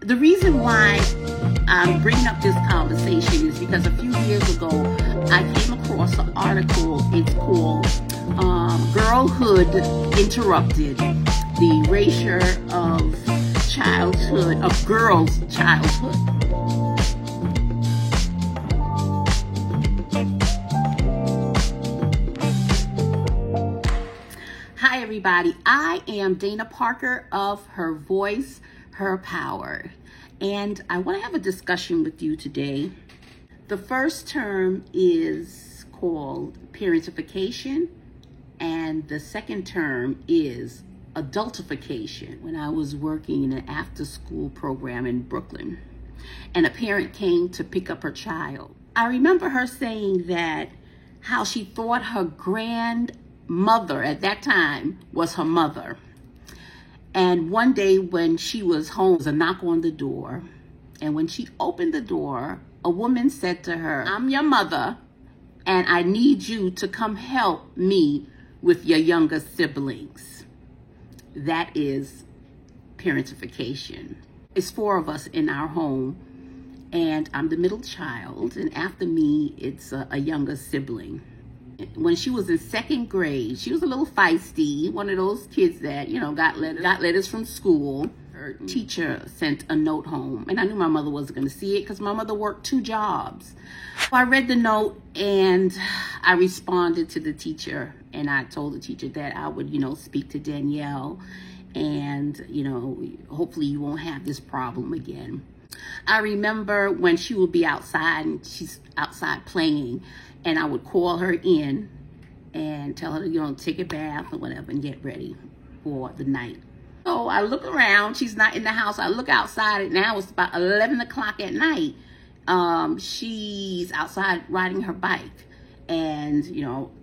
The reason why I'm bringing up this conversation is because a few years ago, I came across an article. It's called Girlhood Interrupted, the erasure of childhood, of girls' childhood. Hi everybody, I am Dana Parker of Her Voice, Her Power, and I want to have a discussion with you today. The first term is called parentification, and the second term is adultification. When I was working in an after-school program in Brooklyn, and a parent came to pick up her child, I remember her saying that how she thought her grandmother at that time was her mother. And one day when she was home, there was a knock on the door. And when she opened the door, a woman said to her, "I'm your mother, and I need you to come help me with your younger siblings." That is parentification. It's 4 of us in our home, and I'm the middle child. And after me, it's a younger sibling. When she was in 2nd grade, she was a little feisty, one of those kids that, you know, got letters from school. Her teacher sent a note home, and I knew my mother wasn't going to see it because my mother worked 2 jobs. So I read the note, and I responded to the teacher, and I told the teacher that I would, speak to Danielle, and, hopefully you won't have this problem again. I remember when she would be outside, and she's outside playing, and I would call her in and tell her to, take a bath or whatever and get ready for the night. So I look around, she's not in the house. I look outside, and now it's about 11 o'clock at night. She's outside riding her bike. And,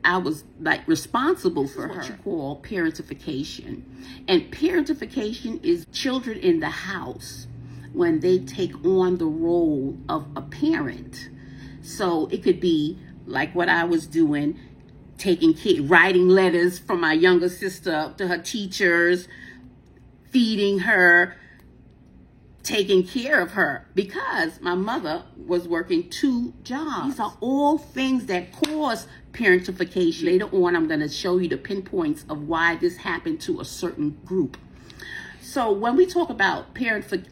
I was like responsible for her. What you call parentification. And parentification is children in the house when they take on the role of a parent. So it could be like what I was doing, writing letters from my younger sister up to her teachers, feeding her, taking care of her, because my mother was working 2 jobs. These are all things that cause parentification. Later on, I'm going to show you the pinpoints of why this happened to a certain group. So when we talk about parentification,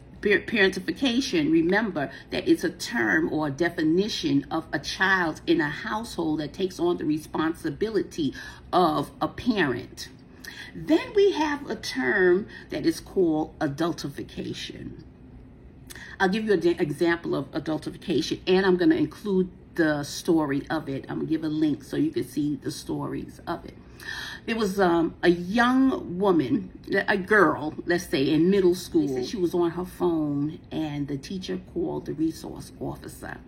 remember that it's a term or a definition of a child in a household that takes on the responsibility of a parent. Then we have a term that is called adultification. I'll give you an example of adultification, and I'm going to include the story of it. I'm going to give a link so you can see the stories of it. There was a young woman, a girl, let's say, in middle school. She was on her phone, and the teacher called the resource officer.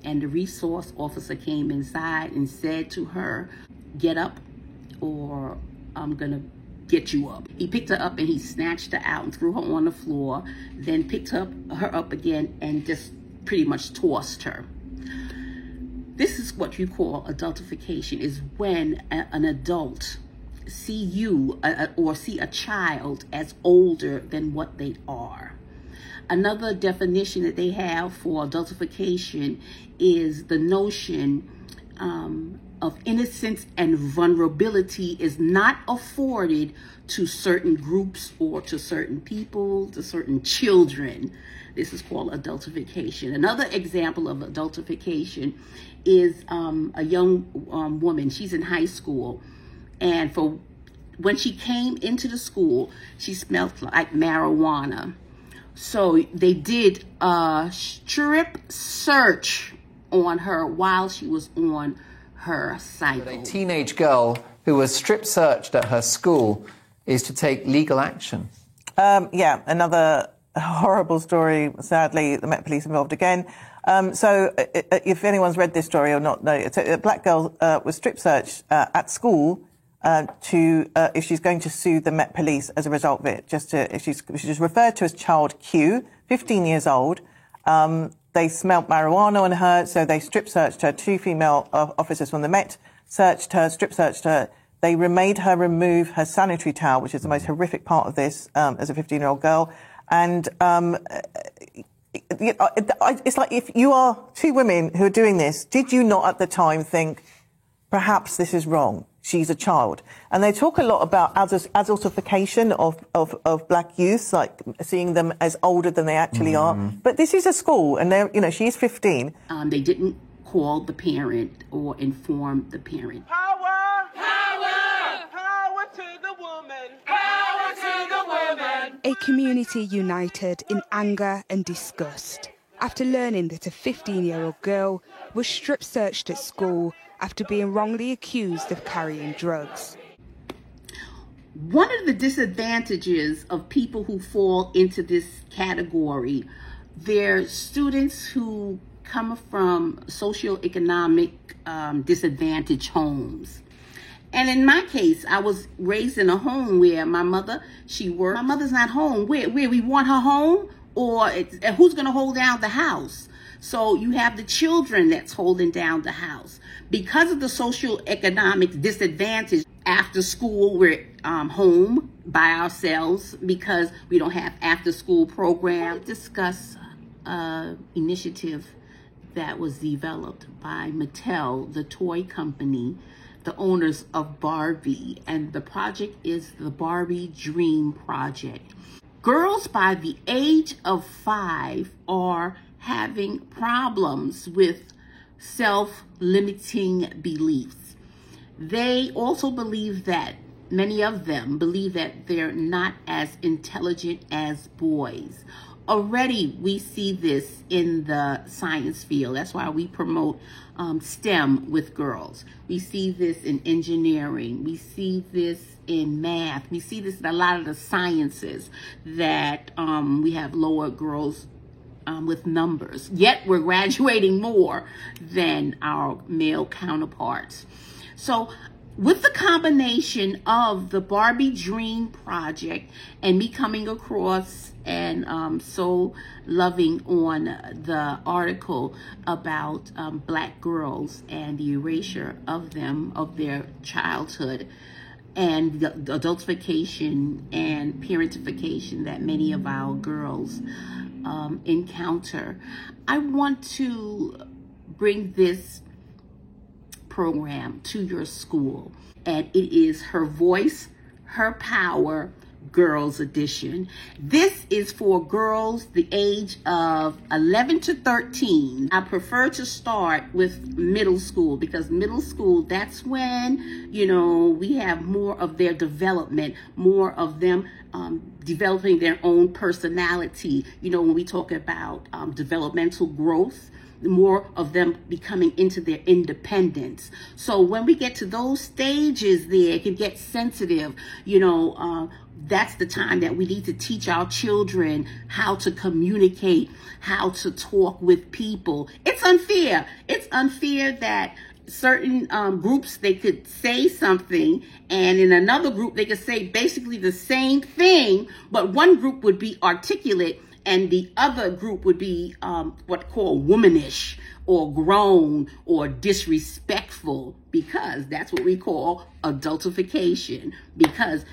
And the resource officer came inside and said to her, "Get up, or I'm going to get you up." He picked her up and he snatched her out and threw her on the floor, then picked her up again and just pretty much tossed her. This is what you call adultification, is when an adult see you or see a child as older than what they are. Another definition that they have for adultification is the notion of innocence and vulnerability is not afforded to certain groups or to certain people, to certain children. This is called adultification. Another example of adultification is a young woman. She's in high school, and when she came into the school, she smelled like marijuana. So they did a strip search on her while she was on her cycle. A teenage girl who was strip searched at her school is to take legal action. Yeah, another horrible story. Sadly, the Met Police involved again. So if anyone's read this story or not, no, a black girl was strip searched at school if she's going to sue the Met Police as a result of it. She's referred to as Child Q, 15 years old. They smelt marijuana on her, so they strip searched her. 2 female officers from the Met searched her, strip searched her. They made her remove her sanitary towel, which is the most horrific part of this, as a 15-year-old girl. And it's like if you are two women who are doing this, did you not at the time think, perhaps this is wrong? She's a child. And they talk a lot about adultification of black youths, like seeing them as older than they actually are. But this is a school, and they're, you know, she's 15. They didn't call the parent or inform the parent. Power! Power! Power to the woman! Power to the woman! A community united in anger and disgust after learning that a 15-year-old girl was strip-searched at school after being wrongly accused of carrying drugs. One of the disadvantages of people who fall into this category, they're students who come from socioeconomic disadvantaged homes. And in my case, I was raised in a home where my mother, she worked. My mother's not home. Where we want her home? Or who's going to hold down the house? So you have the children that's holding down the house. Because of the socioeconomic disadvantage, after school, we're home by ourselves because we don't have after-school program. Discuss initiative that was developed by Mattel, the toy company, the owners of Barbie, and the project is the Barbie Dream Project. Girls by the age of 5 are having problems with self-limiting beliefs. They also believe that, many of them believe that they're not as intelligent as boys. Already we see this in the science field. That's why we promote STEM with girls. We see this in engineering. We see this in math. We see this in a lot of the sciences that we have lower girls with numbers. Yet we're graduating more than our male counterparts. So with the combination of the Barbie Dream Project and me coming across and so loving on the article about black girls and the erasure of them, of their childhood, and the adultification and parentification that many of our girls encounter, I want to bring this program to your school, and it is Her Voice, Her Power Girls Edition. This is for girls the age of 11 to 13. I prefer to start with middle school because middle school, that's when, you know, we have more of their development, more of them developing their own personality. You know, when we talk about developmental growth, more of them becoming into their independence. So when we get to those stages there, it can get sensitive, you know, that's the time that we need to teach our children how to communicate, how to talk with people. It's unfair. It's unfair that certain groups, they could say something, and in another group, they could say basically the same thing, but one group would be articulate and the other group would be what called womanish or grown or disrespectful, because that's what we call adultification. Because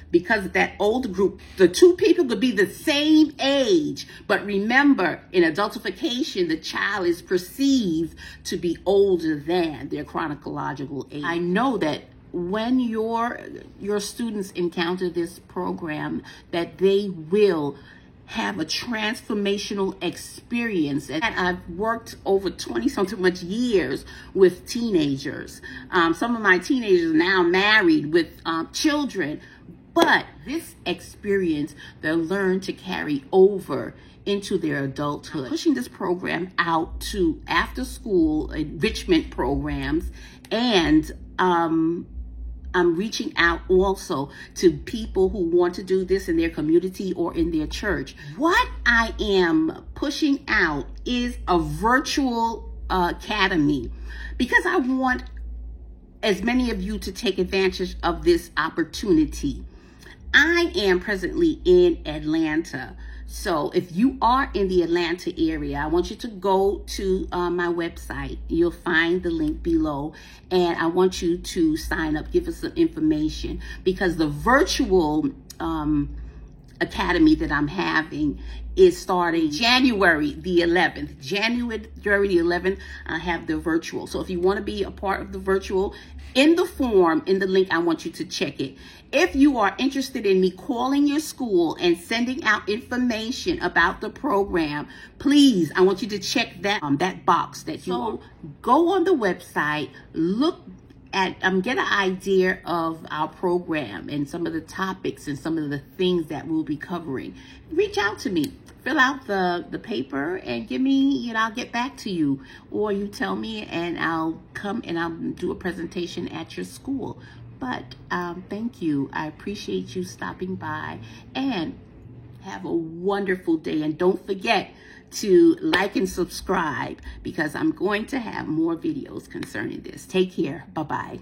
that older group, the two people could be the same age, but remember, in adultification, the child is perceived to be older than their chronological age. I know that when your students encounter this program, that they will have a transformational experience. And I've worked over 20-something much years with teenagers. Some of my teenagers are now married with children. But this experience, they'll learn to carry over into their adulthood. Pushing this program out to after-school enrichment programs, and I'm reaching out also to people who want to do this in their community or in their church. What I am pushing out is a virtual academy, because I want as many of you to take advantage of this opportunity. I am presently in Atlanta. So if you are in the Atlanta area, I want you to go to my website. You'll find the link below, and I want you to sign up, give us some information, because the virtual academy that I'm having is starting January the 11th. January the 11th, I have the virtual. So if you want to be a part of the virtual, in the form, in the link, I want you to check it. If you are interested in me calling your school and sending out information about the program, please, I want you to check that that box that you go on the website, look at get an idea of our program and some of the topics and some of the things that we'll be covering. Reach out to me. Fill out the paper and give me, I'll get back to you. Or you tell me and I'll come and I'll do a presentation at your school. But thank you. I appreciate you stopping by and have a wonderful day. And don't forget to like and subscribe because I'm going to have more videos concerning this. Take care. Bye-bye.